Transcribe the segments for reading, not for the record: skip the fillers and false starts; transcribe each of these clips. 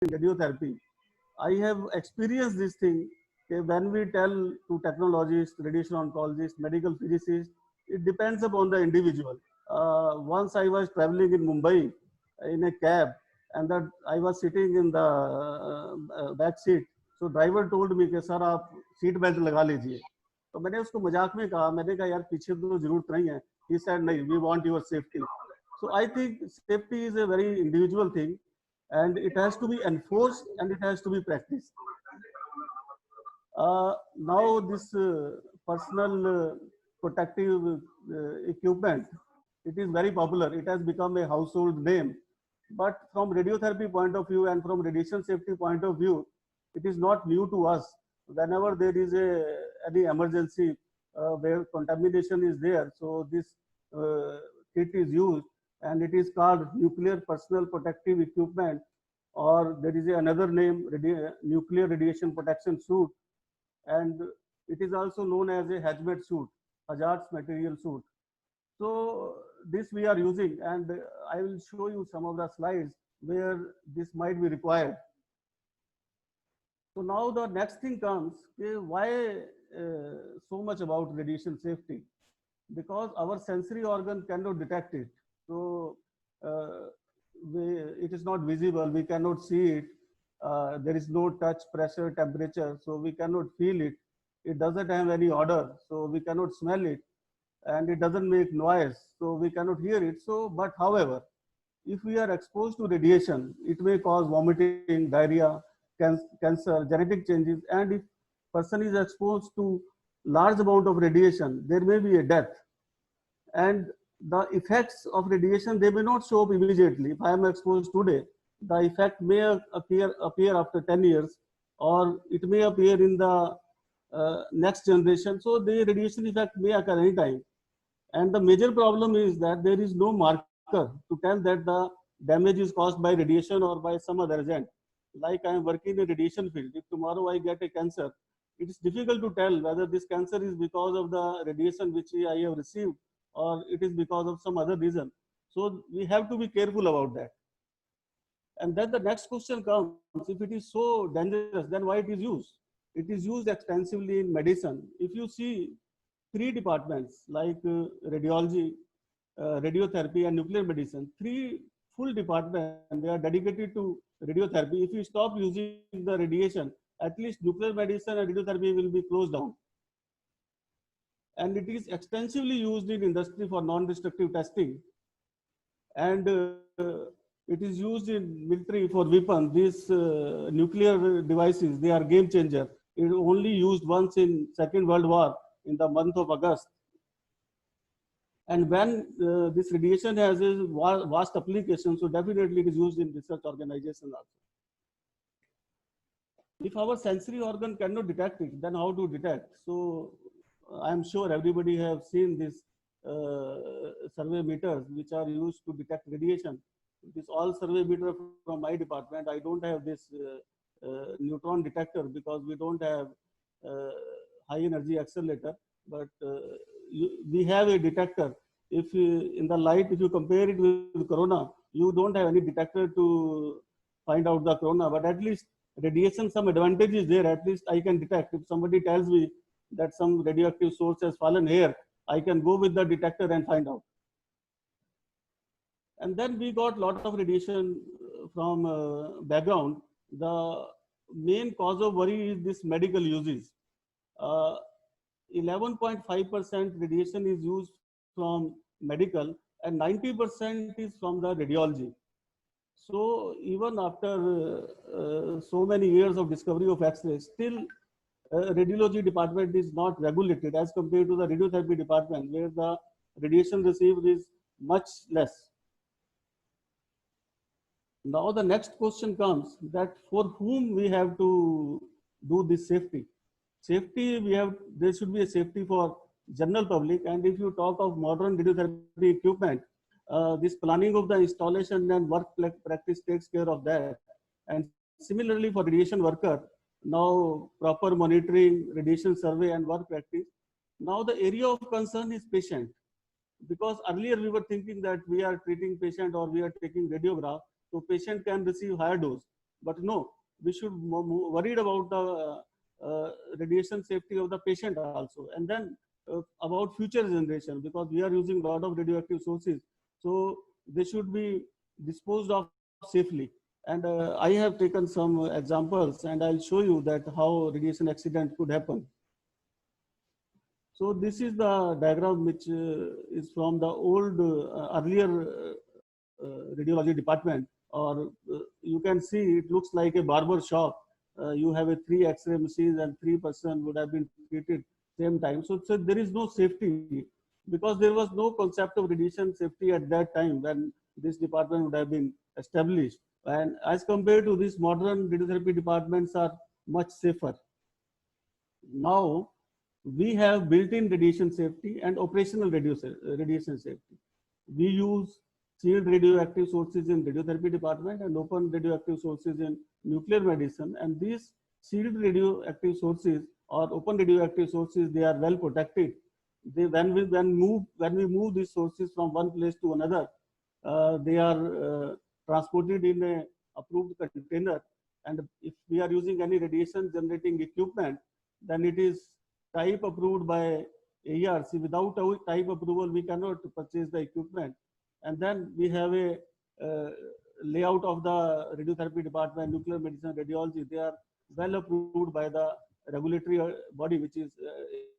radiotherapy. I have experienced this thing. Okay, when we tell to technologists, radiation oncologists, medical physicists, it depends upon the individual. Once I was traveling in Mumbai in a cab, and that I was sitting in the back seat. So driver told me कि sir आप seat belt लगा लीजिए. तो मैंने उसको मजाक में कहा, मैंने कहा यार पीछे तो जरूरत नहीं है. He said नहीं, we want your safety. So I think safety is a very individual thing, and it has to be enforced and it has to be practiced. Now this personal protective equipment, it is very popular. It has become a household name. But from radiotherapy point of view and from radiation safety point of view, it is not new to us. Whenever there is any emergency where contamination is there, so this kit is used, and it is called nuclear personal protective equipment, or there is another name, nuclear radiation protection suit, and it is also known as a hazmat suit, hazardous material suit. So this we are using, and I will show you some of the slides where this might be required. So now the next thing comes, okay, why so much about radiation safety? Because our sensory organ cannot detect it. So it is not visible, we cannot see it. There is no touch, pressure, temperature, so we cannot feel it. It doesn't have any odor, so we cannot smell it, and it doesn't make noise, so we cannot hear it. So, but however, if we are exposed to radiation, it may cause vomiting, diarrhea, cancer, genetic changes, and if person is exposed to large amount of radiation, there may be a death. And the effects of radiation, they may not show up immediately. If I am exposed today, the effect may appear after 10 years, or it may appear in the next generation. So the radiation effect may occur anytime. And the major problem is that there is no marker to tell that the damage is caused by radiation or by some other agent. Like I am working in a radiation field. If tomorrow I get a cancer, it is difficult to tell whether this cancer is because of the radiation which I have received, or it is because of some other reason. So we have to be careful about that. And then the next question comes, if it is so dangerous, then why it is used? It is used extensively in medicine. If you see three departments like radiology, radiotherapy, and nuclear medicine, three full departments, they are dedicated to radiotherapy. If you stop using the radiation, at least nuclear medicine and radiotherapy will be closed down. And it is extensively used in industry for non-destructive testing. And it is used in military for weapons. These nuclear devices, they are game changer. It only used once in Second World War in the month of August. And when this radiation has a vast application, so definitely it is used in research organizations also. If our sensory organ cannot detect it, then how to detect? So I am sure everybody have seen this survey meters which are used to detect radiation. This all survey meter from my department. I don't have this neutron detector because we don't have high energy accelerator, but we have a detector. If in the light, if you compare it with corona, you don't have any detector to find out the corona, but at least radiation, some advantage is there. At least I can detect. If somebody tells me that some radioactive source has fallen here, I can go with the detector and find out. And then we got a lot of radiation from background. The main cause of worry is this medical uses. 11.5% radiation is used from medical, and 90% is from the radiology. So even after so many years of discovery of X-ray, still radiology department is not regulated as compared to the radiotherapy department, where the radiation received is much less. Now the next question comes that for whom we have to do this safety. Safety, there should be a safety for general public. And if you talk of modern radiotherapy equipment, this planning of the installation and work practice takes care of that. And similarly for radiation worker, now proper monitoring, radiation survey and work practice. Now the area of concern is patient, because earlier we were thinking that we are treating patient or we are taking radiograph, so patient can receive higher dose. But no, we should worried about the radiation safety of the patient also, and then about future generation, because we are using a lot of radioactive sources, so they should be disposed of safely. And I have taken some examples, and I'll show you that how radiation accident could happen. So this is the diagram which is from the old earlier radiology department, or you can see it looks like a barber shop. You have a 3 X-ray machines and 3 person would have been treated same time. So there is no safety, because there was no concept of radiation safety at that time when this department would have been established. And as compared to these modern radiotherapy departments are much safer. Now we have built-in radiation safety and operational radiation safety. We use sealed radioactive sources in radiotherapy department and open radioactive sources in nuclear medicine. And these sealed radioactive sources or open radioactive sources, they are well protected. When we move these sources from one place to another, they are transported in a approved container. And if we are using any radiation generating equipment, then it is type approved by AERC. Without a type approval, we cannot purchase the equipment. And then we have a layout of the radiotherapy department, nuclear medicine, radiology. They are well approved by the regulatory body, which is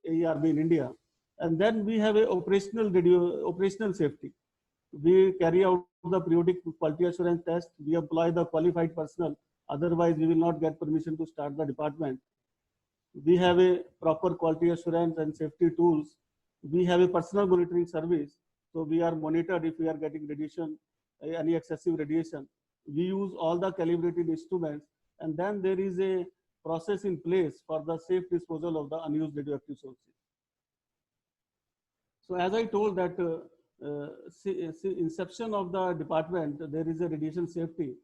AERB in India. And then we have a operational safety. We carry out the periodic quality assurance test. We employ the qualified personnel. Otherwise, we will not get permission to start the department. We have a proper quality assurance and safety tools. We have a personal monitoring service. So we are monitored if we are getting radiation, any excessive radiation. We use all the calibrated instruments, and then there is a process in place for the safe disposal of the unused radioactive sources. So as I told that inception of the department, there is a radiation safety.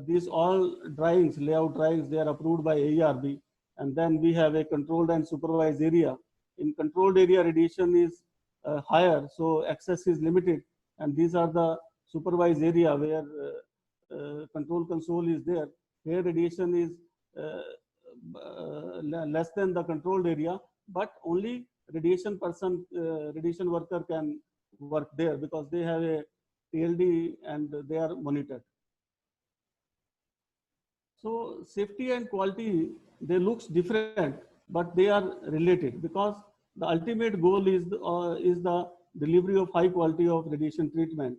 These all drawings, layout drawings, they are approved by AERB. And then we have a controlled and supervised area. In controlled area, radiation is higher, so access is limited. And these are the supervised area where control console is there. Here radiation is less than the controlled area, but only radiation worker can work there because they have a TLD and they are monitored. So safety and quality, they looks different, but they are related, because the ultimate goal is the delivery of high quality of radiation treatment.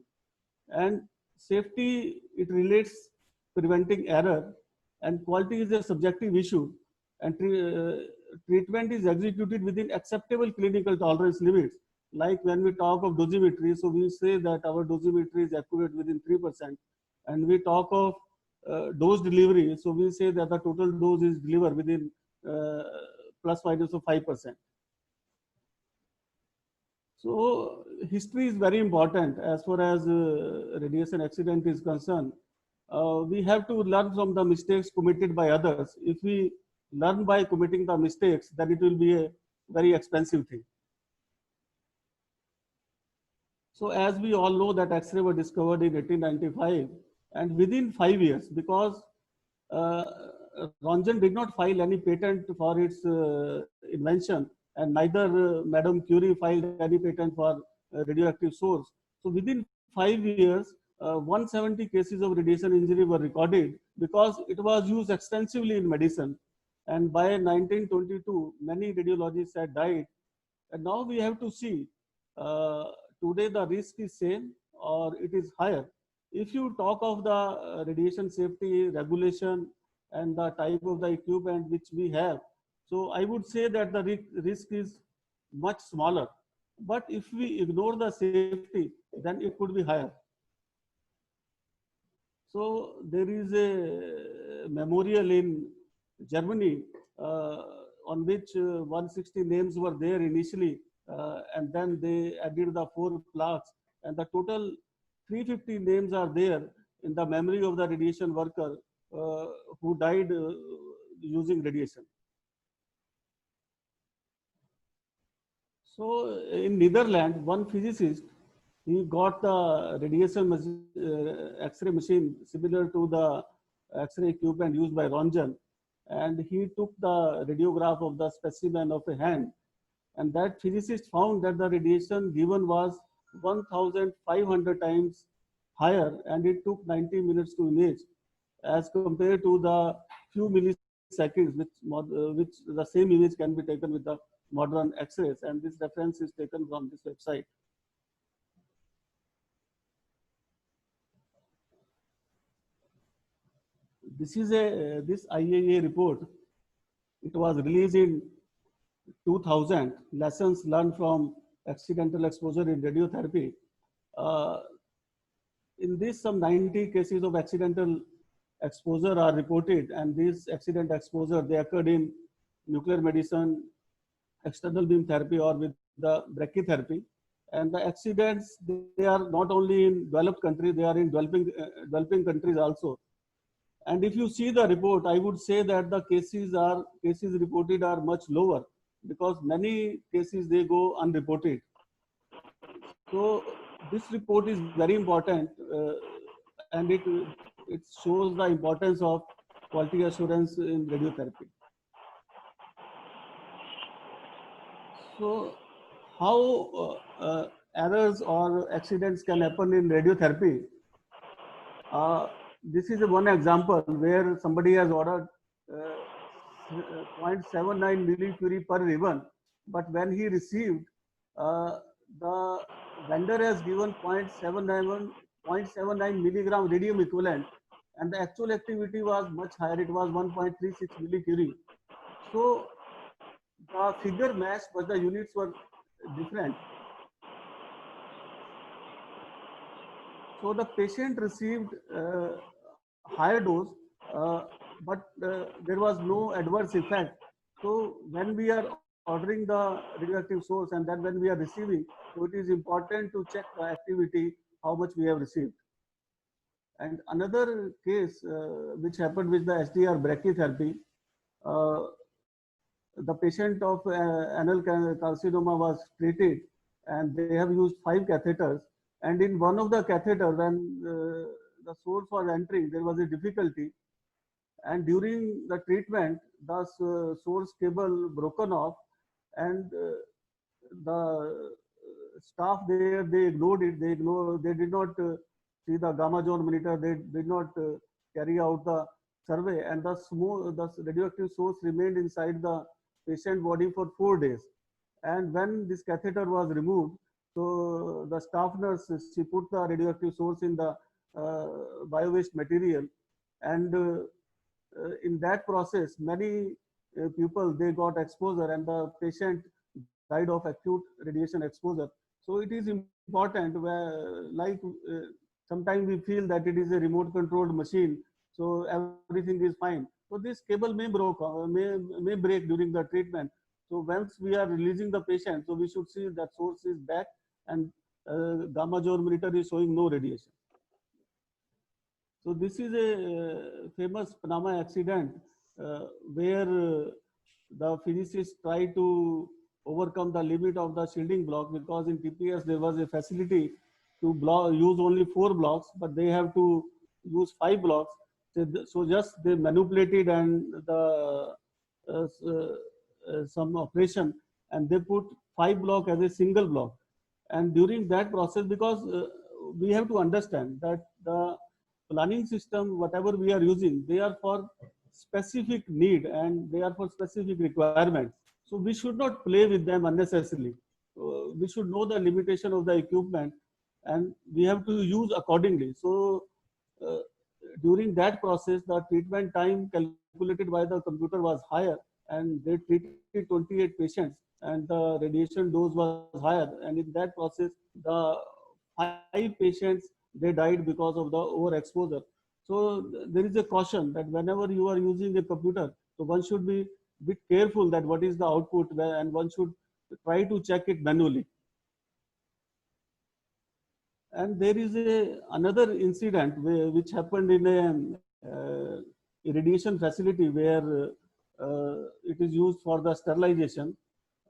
And safety, it relates preventing error, and quality is a subjective issue, and treatment is executed within acceptable clinical tolerance limits. Like when we talk of dosimetry, so we say that our dosimetry is accurate within 3%, and we talk of dose delivery, so we say that the total dose is delivered within plus minus of 5%. So history is very important as far as radiation accident is concerned. We have to learn from the mistakes committed by others. If we learn by committing the mistakes, then it will be a very expensive thing. So as we all know that X-ray were discovered in 1895, and within 5 years, because Röntgen did not file any patent for its invention, and neither Madame Curie filed any patent for radioactive source. So within 5 years, 170 cases of radiation injury were recorded because it was used extensively in medicine. And by 1922, many radiologists had died. And now we have to see, today the risk is same or it is higher. If you talk of the radiation safety regulation and the type of the equipment which we have, so I would say that the risk is much smaller. But if we ignore the safety, then it could be higher. So there is a memorial in Germany on which 160 names were there initially, and then they added the 4 plaques, and the total 350 names are there in the memory of the radiation worker who died using radiation. So in Netherlands, one physicist, he got the radiation X-ray machine similar to the X-ray equipment used by Ronjan, and he took the radiograph of the specimen of a hand, and that physicist found that the radiation given was 1,500 times higher, and it took 90 minutes to image, as compared to the few milliseconds which the same image can be taken with the modern X-rays. And this reference is taken from this website. This IAEA report. It was released in 2000. Lessons learned from accidental exposure in radiotherapy. Uh, in this, some 90 cases of accidental exposure are reported, and these accident exposure, they occurred in nuclear medicine, external beam therapy, or with the brachytherapy. And the accidents, they are not only in developed countries, they are in developing countries also. And if you see the report, I would say that the cases reported are much lower, because many cases they go unreported. So this report is very important, and it shows the importance of quality assurance in radiotherapy. So how errors or accidents can happen in radiotherapy? This is one example where somebody has ordered 0.79 millicurie per ribbon, but when he received, the vendor has given 0.79 milligram radium equivalent, and the actual activity was much higher. It was 1.36 millicurie. So the figure matched, but the units were different. So the patient received higher dose, but there was no adverse effect. So when we are ordering the radioactive source and then when we are receiving, so it is important to check the activity, how much we have received. And another case which happened with the SDR brachytherapy, uh, the patient of anal carcinoma was treated, and they have used 5 catheters. And in one of the catheter, when the source was entering, there was a difficulty. And during the treatment, the source cable broken off, and the staff there, they ignored it. They did not see the gamma zone monitor. They did not carry out the survey, and the radioactive source remained inside the patient body for 4 days. And when this catheter was removed, so the staff nurse, she put the radioactive source in the bio waste material, and in that process, many people, they got exposure, and the patient died of acute radiation exposure. So it is important where, like, sometimes we feel that it is a remote controlled machine, so everything is fine. So this cable may break during the treatment. So once we are releasing the patient, so we should see that source is back, and gamma zone monitor is showing no radiation. So this is a famous Panama accident where the physicists try to overcome the limit of the shielding block, because in TPS there was a facility to use only 4 blocks, but they have to use 5 blocks. So just they manipulated and some operation, and they put 5 block as a single block. And during that process, because we have to understand that the planning system, whatever we are using, they are for specific need and they are for specific requirements. So we should not play with them unnecessarily. We should know the limitation of the equipment, and we have to use accordingly. So uh, during that process, the treatment time calculated by the computer was higher, and they treated 28 patients, and the radiation dose was higher. And in that process, the 5 patients, they died because of the overexposure. So there is a caution that whenever you are using a computer, so one should be bit careful that what is the output, and one should try to check it manually. And there is another incident which happened in a radiation facility where it is used for the sterilization.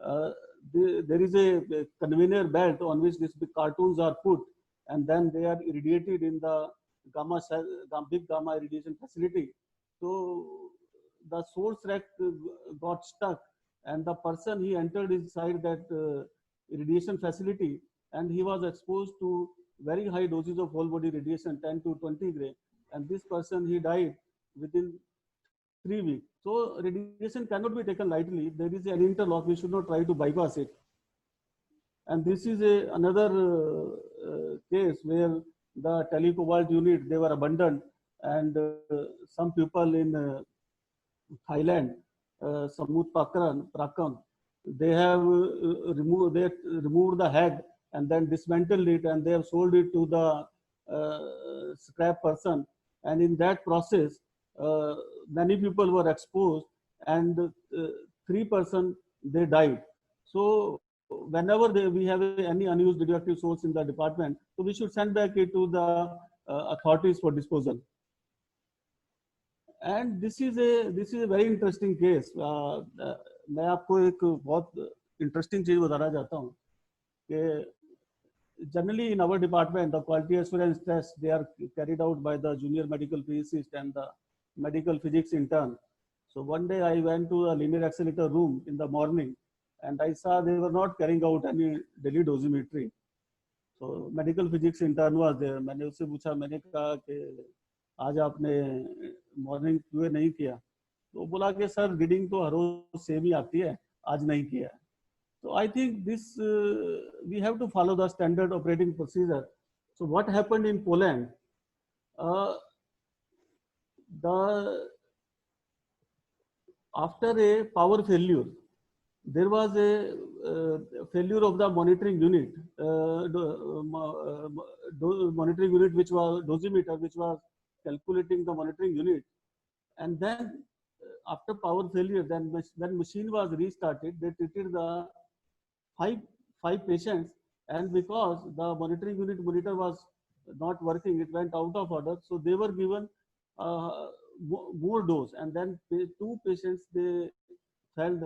Uh, there is a conveyor belt on which these big cartoons are put, and then they are irradiated in the gamma cell, big gamma radiation facility. So the source rack got stuck, and the person he entered inside that radiation facility, and he was exposed to very high doses of whole body radiation, 10 to 20 gray, and this person he died within 3 weeks. So radiation cannot be taken lightly. There is an interlock. We should not try to bypass it. And this is another case where the telecobalt unit, they were abandoned, and some people in Thailand, Samut Prakam, they have removed the head and then dismantled it, and they have sold it to the scrap person. And in that process, many people were exposed, and 3 persons they died. So whenever we have any unused radioactive source in the department, so we should send back it to the authorities for disposal. And this is a very interesting case. मैं आपको एक बहुत interesting चीज बताना चाहता हूँ कि generally in our department the quality assurance tests, they are carried out by the junior medical physicist and the medical physics intern. So one day I went to a linear accelerator room in the morning, and I saw they were not carrying out any daily dosimetry. So medical physics intern was there. मैंने उससे पूछा, मैंने कहा कि आज आपने morning क्यों नहीं किया? तो बोला कि सर रीडिंग तो हर रोज सेम ही आती है, आज नहीं किया. So I think this we have to follow the standard operating procedure. So what happened in Poland? After a power failure, there was a failure of the monitoring unit, monitoring unit which was dosimeter, which was calculating the monitoring unit. And then after power failure, then when machine was restarted, they treated the five patients, and because the monitoring unit monitor was not working, it went out of order. So they were given more dose, and then 2 patients they felt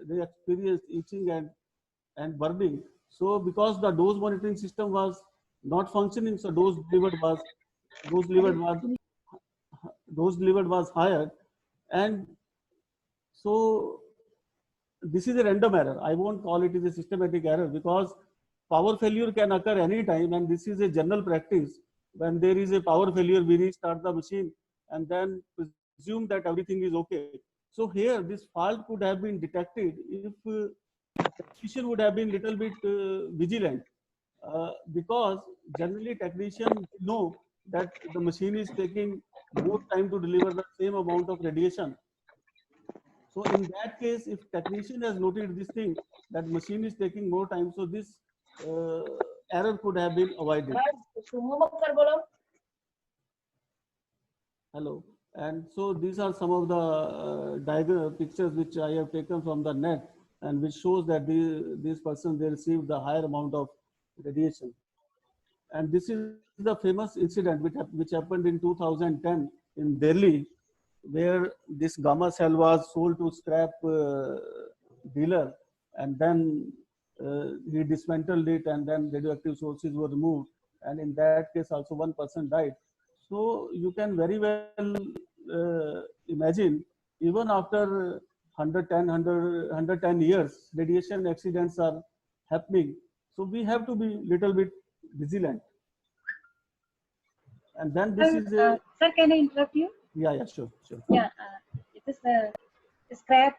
they experienced itching and burning. So because the dose monitoring system was not functioning, so dose delivered was higher. And so this is a random error. I won't call it as a systematic error, because power failure can occur anytime, and this is a general practice. When there is a power failure, we restart the machine and then presume that everything is okay. So here, this fault could have been detected if technician would have been little bit vigilant, because generally technicians know that the machine is taking more time to deliver the same amount of radiation. So in that case, if technician has noted this thing, that machine is taking more time, so this error could have been avoided. Hello. And so these are some of the diagram pictures which I have taken from the net, and which shows that these persons, they received the higher amount of radiation. And this is the famous incident which happened in 2010 in Delhi, where this gamma cell was sold to scrap dealer, and then he dismantled it, and then radioactive sources were removed, and in that case also 1 person died. So you can very well imagine, even after 110 years, radiation accidents are happening. So we have to be little bit vigilant. And then this is a... Sir, can I interrupt you? Yeah, sure. Yeah, it is scrap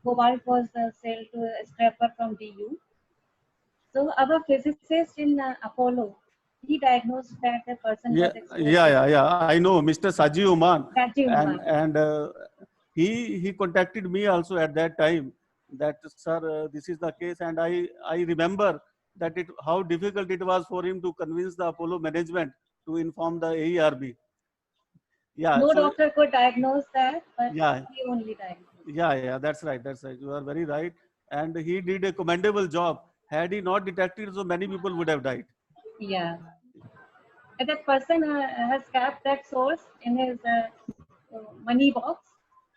cobalt was sold to a scrapper from DU. So our physicist in Apollo, he diagnosed that the person was exposed. Yeah. I know Mr. Saji Oman. And he contacted me also at that time, that sir, this is the case, and I remember that how difficult it was for him to convince the Apollo management to inform the AERB. Yeah. No doctor could diagnose that, but he only diagnosed. Yeah, that's right. You are very right. And he did a commendable job. Had he not detected, so many people would have died. Yeah. And that person has kept that source in his money box.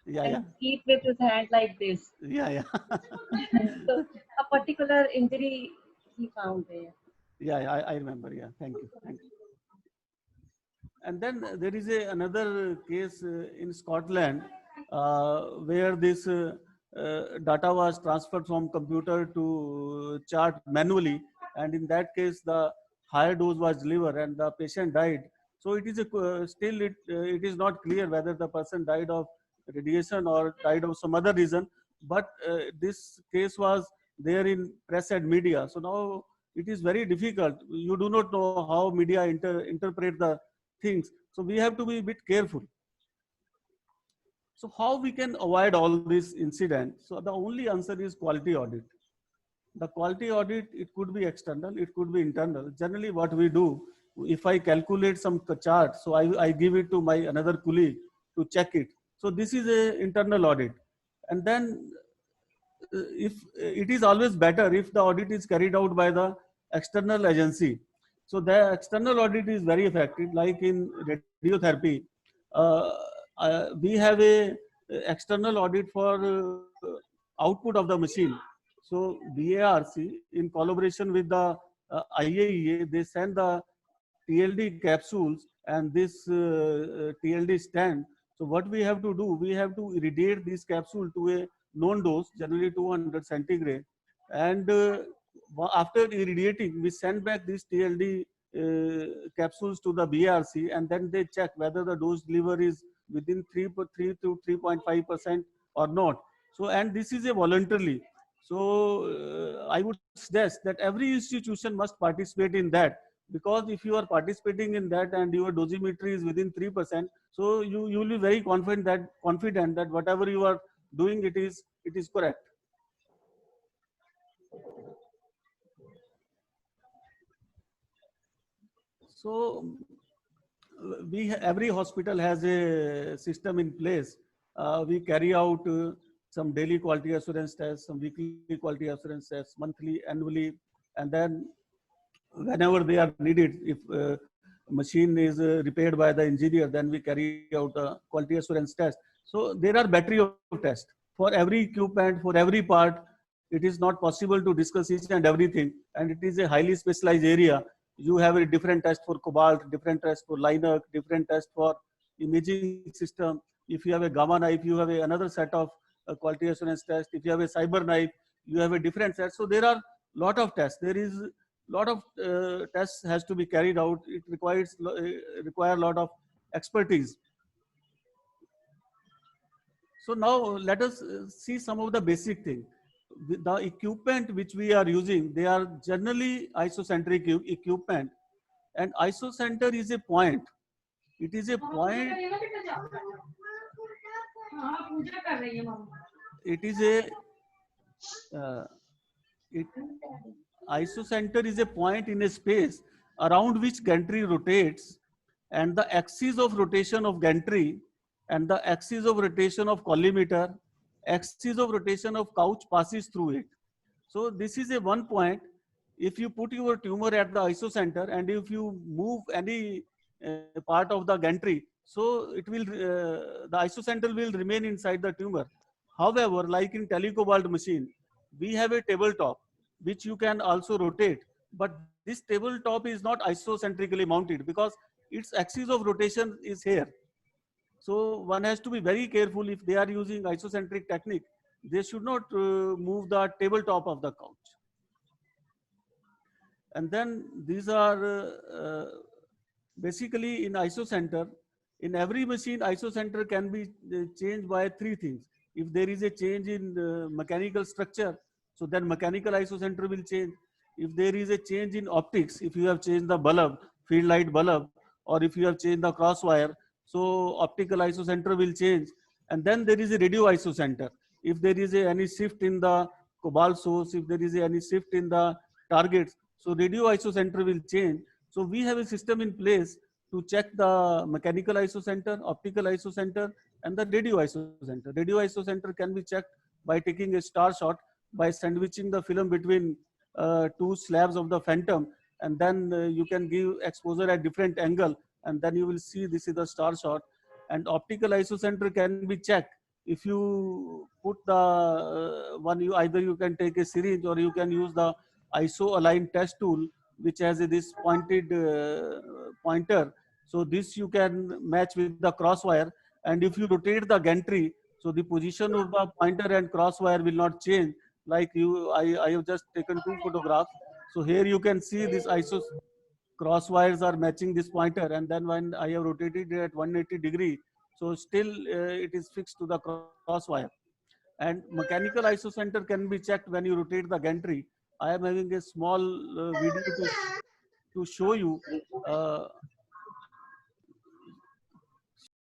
And keep with his hand like this. Yeah. So a particular injury he found there. Yeah, I remember. Yeah, thank you. And then there is another case in Scotland where this data was transferred from computer to chart manually, and in that case the higher dose was delivered and the patient died. So it is still it is not clear whether the person died of radiation or died of some other reason. But this case was there in press and media. So now it is very difficult. You do not know how media interpret the things. So we have to be a bit careful. So how we can avoid all this incident? So the only answer is quality audit. The quality audit, it could be external, it could be internal. Generally what we do, if I calculate some chart, so I give it to my another colleague to check it. So this is a internal audit. And then if it is always better if the audit is carried out by the external agency. So the external audit is very effective, like in radiotherapy. Uh, we have a external audit for output of the machine. So BARC, in collaboration with the IAEA, they send the TLD capsules and this TLD stand. So what we have to do, we have to irradiate this capsule to a known dose, generally 200 centigrade. And after irradiating, we send back these TLD capsules to the BRC, and then they check whether the dose delivery is within 3 to 3.5% or not. So, and this is a voluntarily. So I would suggest that every institution must participate in that, because if you are participating in that and your dosimetry is within 3%, so you will be very confident that whatever you are doing, it is correct. So every hospital has a system in place. We carry out some daily quality assurance tests, some weekly quality assurance tests, monthly, annually, and then whenever they are needed, if machine is repaired by the engineer, then we carry out a quality assurance test. So there are battery of tests for every equipment, for every part. It is not possible to discuss each and everything, and it is a highly specialized area. You have a different test for cobalt, different test for Linux, different test for imaging system. If you have a gamma knife, you have another set of quality assurance test. If you have a cyber knife, you have a different set. So there are lot of tests. There is lot of tests has to be carried out. It require a lot of expertise. So now let us see some of the basic thing. The equipment which we are using, they are generally isocentric equipment, and isocenter is a point. It is a point. It is a uh, it, isocenter is a point in a space around which gantry rotates, and the axis of rotation of gantry and the axis of rotation of collimator, axis of rotation of couch passes through it. So this is a one point. If you put your tumor at the isocenter and if you move any part of the gantry, so it will the isocenter will remain inside the tumor. However, like in telecobalt machine, we have a tabletop which you can also rotate, but this tabletop is not isocentrically mounted because its axis of rotation is here. So one has to be very careful. If they are using isocentric technique, they should not move the tabletop of the couch. And then these are basically in isocenter. In every machine, isocenter can be changed by three things. If there is a change in mechanical structure, so then mechanical isocenter will change. If there is a change in optics, if you have changed the bulb, field light bulb, or if you have changed the crosswire, so optical isocenter will change. And then there is a radio isocenter. If there is any shift in the cobalt source, if there is any shift in the targets, so radio isocenter will change. So we have a system in place to check the mechanical isocenter, optical isocenter, and the radio isocenter. Radio isocenter can be checked by taking a star shot, by sandwiching the film between two slabs of the phantom, and then you can give exposure at different angle, and then you will see this is the star shot. And optical isocenter can be checked. If you put the one, you either you can take a syringe or you can use the ISO align test tool, which has this pointed pointer. So this you can match with the crosswire. And if you rotate the gantry, so the position of the pointer and crosswire will not change. Like I have just taken two photographs. So here you can see this ISO crosswires are matching this pointer, and then when I have rotated it at 180 degree, so still it is fixed to the crosswire. And mechanical isocenter can be checked when you rotate the gantry. I am having a small video to show you.